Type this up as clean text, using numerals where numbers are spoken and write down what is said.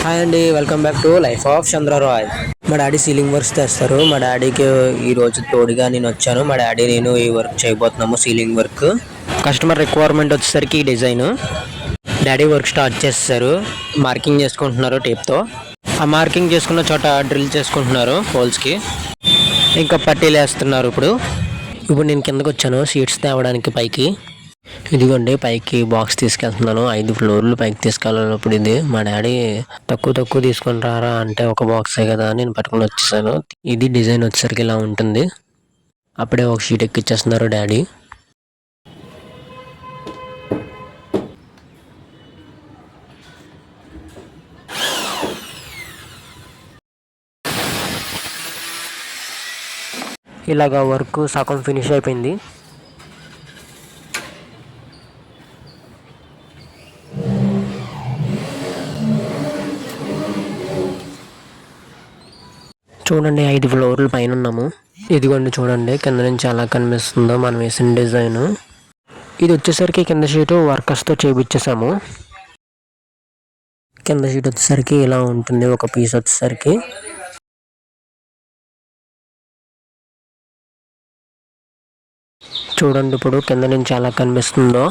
Hi అండి, welcome back to life of Chandra Roy. మా daddy ceiling works చేస్తారు. మా డాడీకి ఈ రోజు తోడుగా నేను వచ్చాను. మా డాడీ నేను ఈ వర్క్ చేయబోతున్నాము, సీలింగ్ వర్క్. కస్టమర్ రిక్వైర్మెంట్ వచ్చేసరికి ఈ డిజైన్. డాడీ వర్క్ స్టార్ట్ చేస్తారు. మార్కింగ్ చేసుకుంటున్నారు టేప్తో. ఆ మార్కింగ్ చేసుకున్న చోట డ్రిల్ చేసుకుంటున్నారు హోల్స్కి. ఇంకా పట్టీలు వేస్తున్నారు. ఇప్పుడు నేను కిందకు వచ్చాను షీట్స్ తేవడానికి పైకి. ఇదిగోండి పైకి బాక్స్ తీసుకెళ్తున్నాను. 5 ఫ్లోర్లు పైకి తీసుకెళ్ళినప్పుడు ఇది మా డాడీ తక్కువ తీసుకొని రారా అంటే ఒక బాక్సే కదా అని నేను పట్టుకుని వచ్చేసాను. ఇది డిజైన్ వచ్చేసరికి ఇలా ఉంటుంది. అప్పుడే ఒక షీట్ ఎక్కిచ్చేస్తున్నారు డాడీ. ఇలాగా వర్క్ సగం ఫినిష్ అయిపోయింది. చూడండి 5 ఫ్లోర్లు పైన ఉన్నాము. ఇదిగోండి చూడండి కింద నుంచి ఎలా కనిపిస్తుందో మనం వేసిన డిజైన్. ఇది వచ్చేసరికి కింద షీటు వర్కర్స్తో చేయించేసాము. కింద షీట్ వచ్చేసరికి ఇలా ఉంటుంది. ఒక పీస్ వచ్చేసరికి చూడండి ఇప్పుడు కింద నుంచి ఎలా కనిపిస్తుందో.